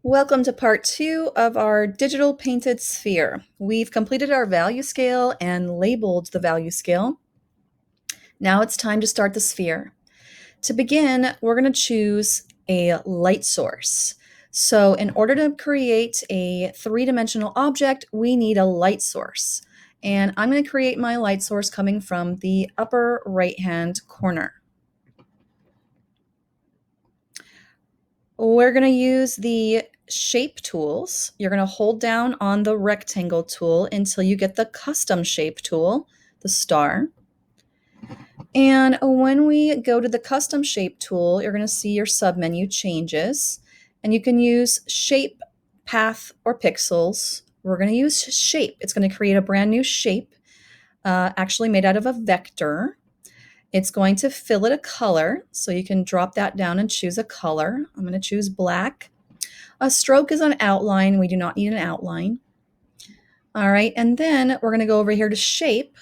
Welcome to part 2 of our digital painted sphere. We've completed our value scale and labeled the value scale. Now it's time to start the sphere. To begin, we're going to choose a light source. So in order to create a three-dimensional object, we need a light source. And I'm going to create my light source coming from the upper right-hand corner. We're going to use the shape tools. You're going to hold down on the rectangle tool until you get the custom shape tool, the star. And when we go to the custom shape tool, you're going to see your submenu changes. And you can use shape, path, or pixels. We're going to use shape. It's going to create a brand new shape, actually made out of a vector. It's going to fill it a color, so you can drop that down and choose a color. I'm going to choose black. A stroke is an outline. We do not need an outline. All right, and then we're going to go over here to shape,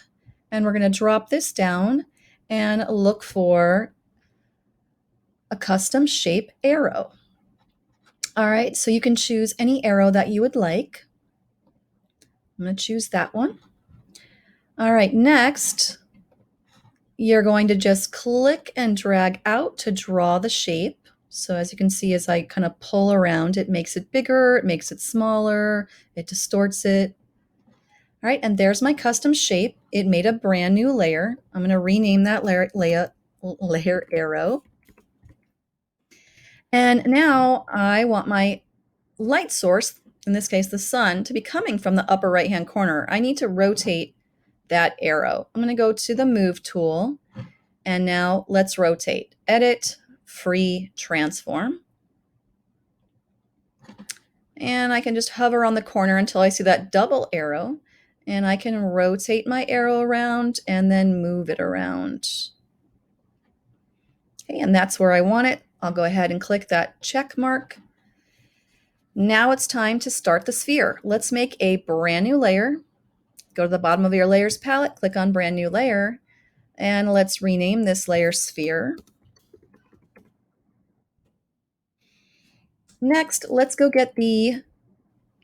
and we're going to drop this down and look for a custom shape arrow. All right, so you can choose any arrow that you would like. I'm going to choose that one. All right, next, you're going to just click and drag out to draw the shape. So as you can see, as I kind of pull around, it makes it bigger, it makes it smaller, it distorts it. All right, and there's my custom shape. It made a brand new layer. I'm going to rename that layer arrow. And now I want my light source, in this case the sun, to be coming from the upper right-hand corner. I need to rotate that arrow. I'm going to go to the Move tool, and now let's rotate. Edit, Free Transform. And I can just hover on the corner until I see that double arrow, and I can rotate my arrow around and then move it around. Okay, and that's where I want it. I'll go ahead and click that check mark. Now it's time to start the sphere. Let's make a brand new layer. Go to the bottom of your layers palette, click on brand new layer, and let's rename this layer sphere. Next, let's go get the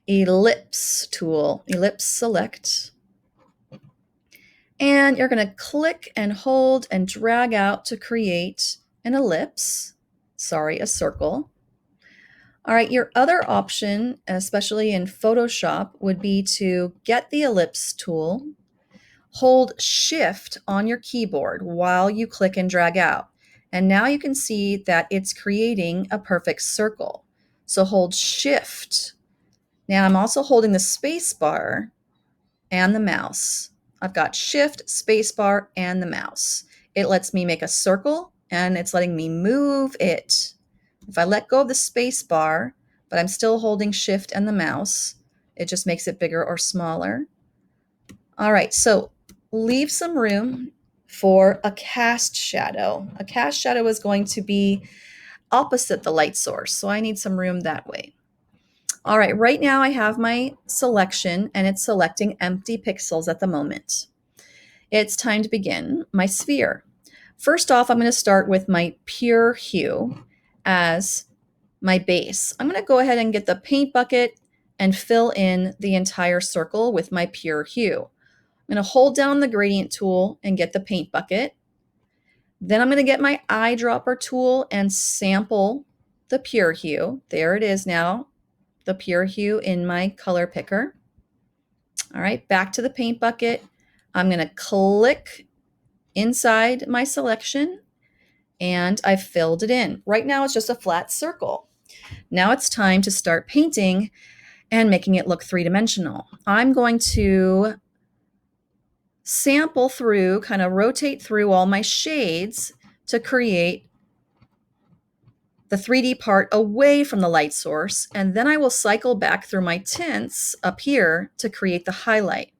ellipse tool, ellipse select. And you're going to click and hold and drag out to create an ellipse, a circle. All right, your other option, especially in Photoshop, would be to get the ellipse tool, hold Shift on your keyboard while you click and drag out. And now you can see that it's creating a perfect circle. So hold Shift. Now I'm also holding the space bar and the mouse. I've got Shift, space bar, and the mouse. It lets me make a circle, and it's letting me move it. If I let go of the space bar, but I'm still holding Shift and the mouse, it just makes it bigger or smaller. All right, so leave some room for a cast shadow. A cast shadow is going to be opposite the light source, so I need some room that way. All right, right now I have my selection, and it's selecting empty pixels at the moment. It's time to begin my sphere. First off, I'm going to start with my pure hue as my base. I'm going to go ahead and get the paint bucket and fill in the entire circle with my pure hue. I'm going to hold down the gradient tool and get the paint bucket. Then I'm going to get my eyedropper tool and sample the pure hue. There it is now, the pure hue in my color picker. All right, back to the paint bucket. I'm going to click inside my selection, and I've filled it in. Right now it's just a flat circle. Now it's time to start painting and making it look three-dimensional. I'm going to sample through, kind of rotate through all my shades to create the 3D part away from the light source, and then I will cycle back through my tints up here to create the highlight.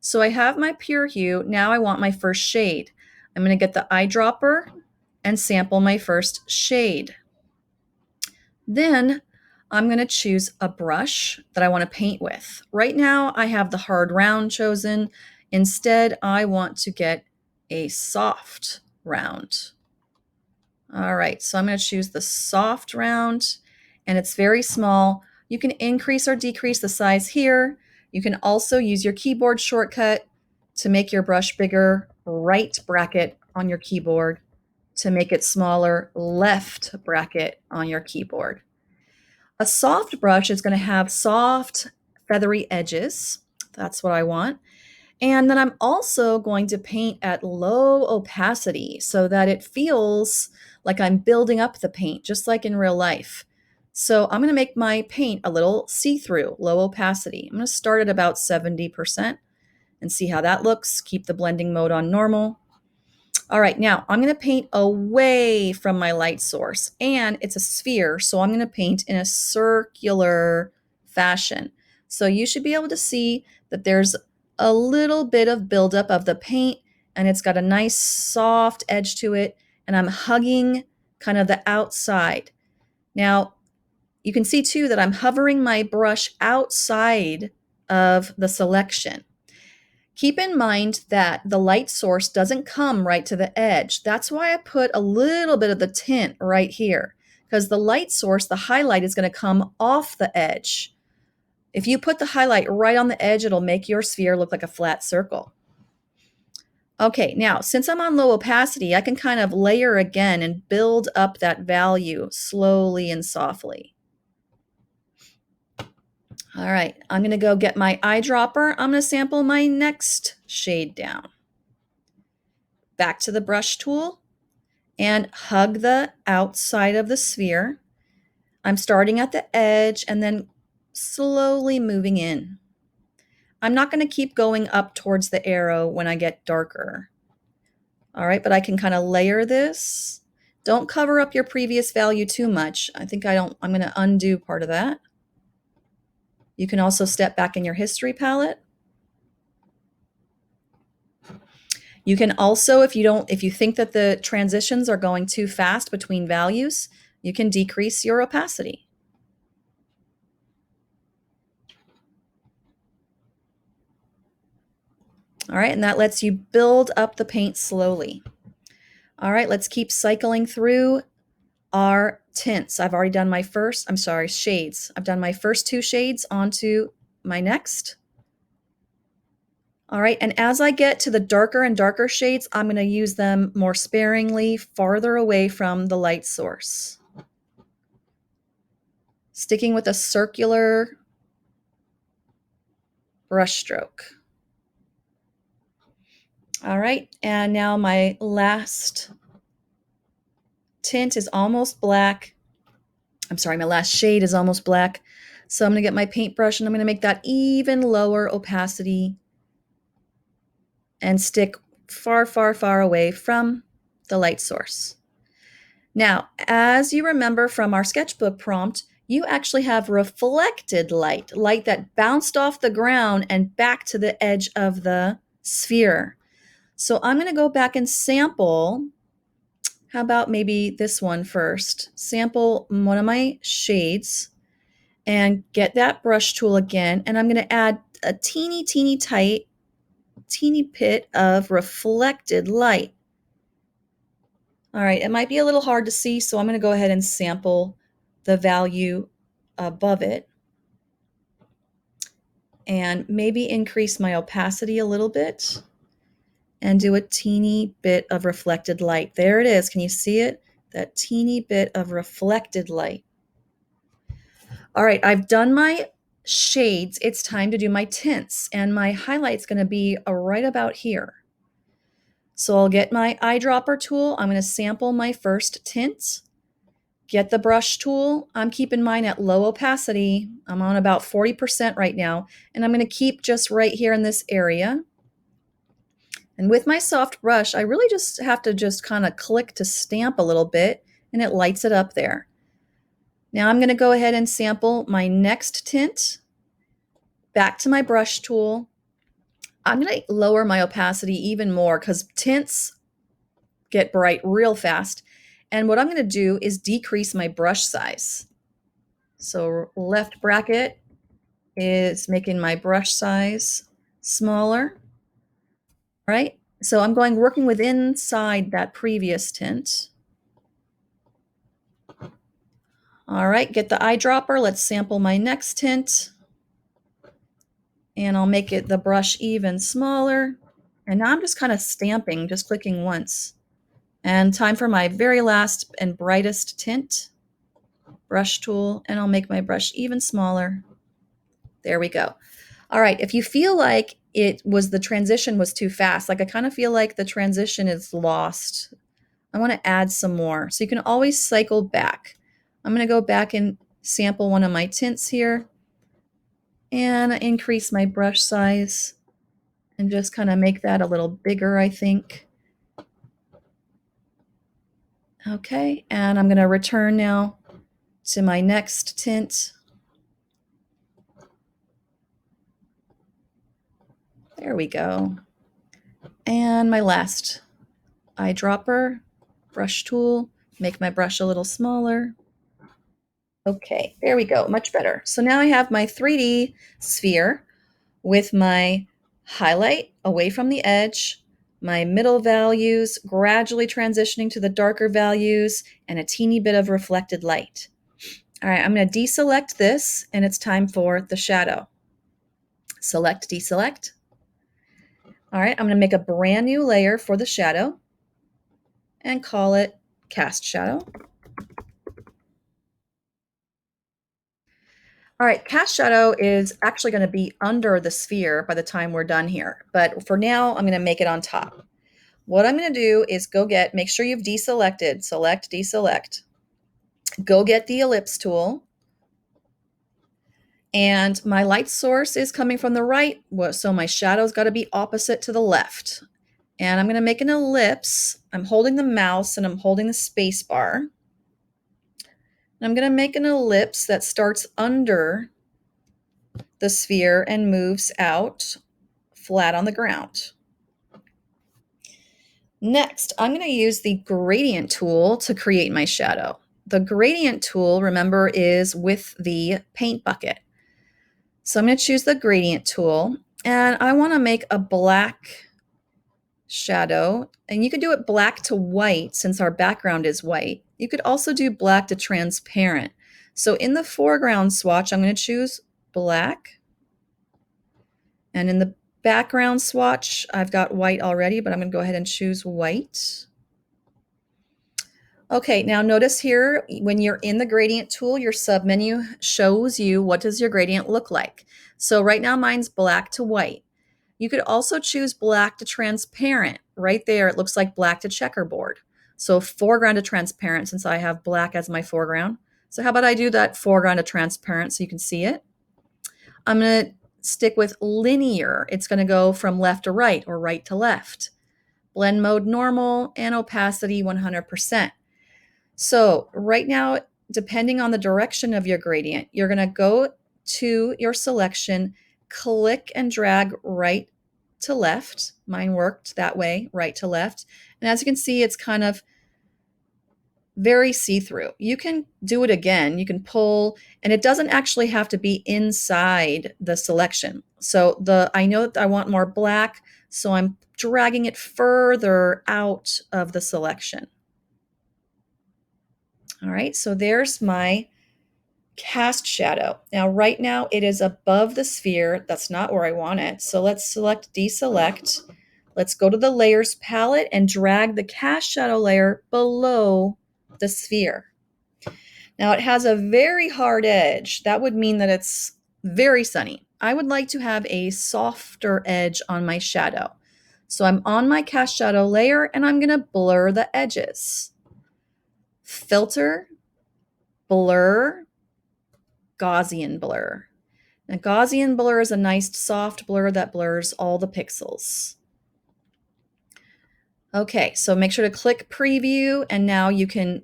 So I have my pure hue. Now I want my first shade. I'm going to get the eyedropper and sample my first shade. Then I'm going to choose a brush that I want to paint with. Right now I have the hard round chosen. Instead, I want to get a soft round. All right, so I'm going to choose the soft round, and it's very small. You can increase or decrease the size here. You can also use your keyboard shortcut to make your brush bigger, right bracket on your keyboard. To make it smaller, left bracket on your keyboard. A soft brush is going to have soft, feathery edges. That's what I want. And then I'm also going to paint at low opacity so that it feels like I'm building up the paint, just like in real life. So I'm going to make my paint a little see-through, low opacity. I'm going to start at about 70% and see how that looks. Keep the blending mode on normal. All right, now I'm going to paint away from my light source, and it's a sphere, so I'm going to paint in a circular fashion. So you should be able to see that there's a little bit of buildup of the paint, and it's got a nice soft edge to it, and I'm hugging kind of the outside. Now, you can see too that I'm hovering my brush outside of the selection. Keep in mind that the light source doesn't come right to the edge. That's why I put a little bit of the tint right here, because the light source, the highlight, is going to come off the edge. If you put the highlight right on the edge, it'll make your sphere look like a flat circle. Okay, now since I'm on low opacity, I can kind of layer again and build up that value slowly and softly. All right, I'm going to go get my eyedropper. I'm going to sample my next shade down. Back to the brush tool and hug the outside of the sphere. I'm starting at the edge and then slowly moving in. I'm not going to keep going up towards the arrow when I get darker. All right, but I can kind of layer this. Don't cover up your previous value too much. I'm going to undo part of that. You can also step back in your history palette. You can also, if you think that the transitions are going too fast between values, you can decrease your opacity. All right, and that lets you build up the paint slowly. All right, let's keep cycling through our tints. I've already done my shades. I've done my first two shades onto my next. All right, and as I get to the darker and darker shades, I'm going to use them more sparingly, farther away from the light source. Sticking with a circular brush stroke. All right, and now my last tint is almost black. My last shade is almost black. So I'm going to get my paintbrush and I'm going to make that even lower opacity and stick far, far, far away from the light source. Now, as you remember from our sketchbook prompt, you actually have reflected light that bounced off the ground and back to the edge of the sphere. So I'm going to go back and sample. How about maybe this one first? Sample one of my shades and get that brush tool again. And I'm going to add a teeny bit of reflected light. All right, it might be a little hard to see, so I'm going to go ahead and sample the value above it and maybe increase my opacity a little bit and do a teeny bit of reflected light. There it is. Can you see it? That teeny bit of reflected light. All right, I've done my shades. It's time to do my tints, and my highlight's going to be right about here. So I'll get my eyedropper tool. I'm going to sample my first tint. Get the brush tool. I'm keeping mine at low opacity. I'm on about 40% right now, and I'm going to keep just right here in this area. And with my soft brush, I really just have to just kind of click to stamp a little bit, and it lights it up there. Now I'm going to go ahead and sample my next tint. Back to my brush tool. I'm going to lower my opacity even more because tints get bright real fast. And what I'm going to do is decrease my brush size. So left bracket is making my brush size smaller. Right? So I'm working with inside that previous tint. All right, get the eyedropper. Let's sample my next tint. And I'll make the brush even smaller. And now I'm just kind of stamping, just clicking once. And time for my very last and brightest tint. Brush tool, and I'll make my brush even smaller. There we go. All right, if you feel like the transition was too fast, like I kind of feel like the transition is lost, I want to add some more. So you can always cycle back. I'm going to go back and sample one of my tints here and increase my brush size and just kind of make that a little bigger, I think. Okay, and I'm going to return now to my next tint. There we go. And my last eyedropper, brush tool, make my brush a little smaller. Okay, there we go, much better. So now I have my 3D sphere with my highlight away from the edge, my middle values gradually transitioning to the darker values, and a teeny bit of reflected light. All right, I'm going to deselect this, and it's time for the shadow. Select, deselect. All right, I'm going to make a brand new layer for the shadow and call it Cast Shadow. All right, Cast Shadow is actually going to be under the sphere by the time we're done here. But for now, I'm going to make it on top. What I'm going to do is make sure you've deselected, select, deselect. Go get the ellipse tool. And my light source is coming from the right, so my shadow's got to be opposite to the left. And I'm going to make an ellipse. I'm holding the mouse and I'm holding the space bar. And I'm going to make an ellipse that starts under the sphere and moves out flat on the ground. Next, I'm going to use the gradient tool to create my shadow. The gradient tool, remember, is with the paint bucket. So I'm going to choose the gradient tool, and I want to make a black shadow. And you could do it black to white since our background is white. You could also do black to transparent. So in the foreground swatch, I'm going to choose black. And in the background swatch, I've got white already, but I'm going to go ahead and choose white. Okay, now notice here, when you're in the gradient tool, your submenu shows you what does your gradient look like. So right now mine's black to white. You could also choose black to transparent. Right there, it looks like black to checkerboard. So foreground to transparent, since I have black as my foreground. So how about I do that foreground to transparent so you can see it? I'm going to stick with linear. It's going to go from left to right or right to left. Blend mode normal and opacity 100%. So right now, depending on the direction of your gradient, you're going to go to your selection, click and drag right to left. Mine worked that way, right to left. And as you can see, it's kind of very see-through. You can do it again. You can pull, and it doesn't actually have to be inside the selection. So I know that I want more black, so I'm dragging it further out of the selection. All right, so there's my cast shadow. Now, right now it is above the sphere. That's not where I want it. So let's select, deselect. Let's go to the layers palette and drag the cast shadow layer below the sphere. Now it has a very hard edge. That would mean that it's very sunny. I would like to have a softer edge on my shadow. So I'm on my cast shadow layer and I'm going to blur the edges. Filter, blur, Gaussian blur. Now, Gaussian blur is a nice soft blur that blurs all the pixels. Okay, so make sure to click preview, and now you can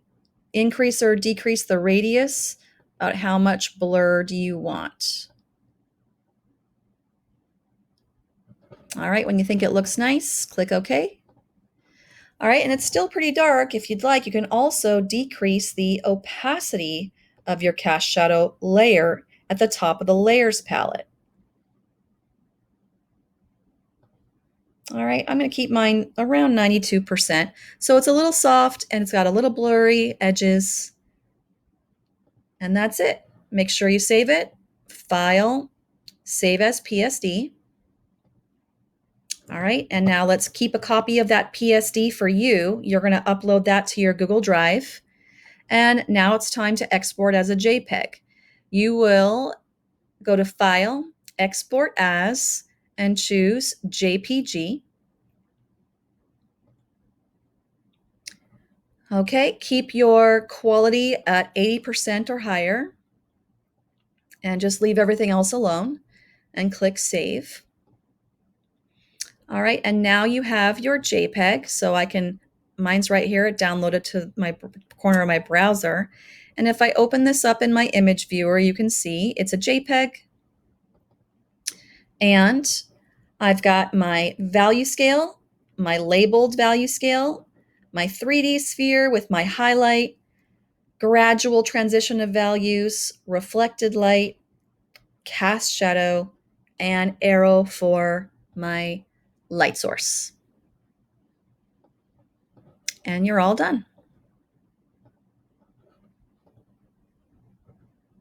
increase or decrease the radius about how much blur do you want. All right, when you think it looks nice, click OK. All right, and it's still pretty dark. If you'd like, you can also decrease the opacity of your cast shadow layer at the top of the layers palette. All right, I'm going to keep mine around 92%. So it's a little soft and it's got a little blurry edges. And that's it. Make sure you save it. File, save as PSD. All right, and now let's keep a copy of that PSD for you. You're going to upload that to your Google Drive. And now it's time to export as a JPEG. You will go to File, Export As, and choose JPG. Okay, keep your quality at 80% or higher, and just leave everything else alone, and click Save. All right, and now you have your JPEG, so mine's right here, downloaded to my corner of my browser. And if I open this up in my image viewer, you can see it's a JPEG, and I've got my value scale, my labeled value scale, my 3D sphere with my highlight, gradual transition of values, reflected light, cast shadow, and arrow for my light source. And you're all done.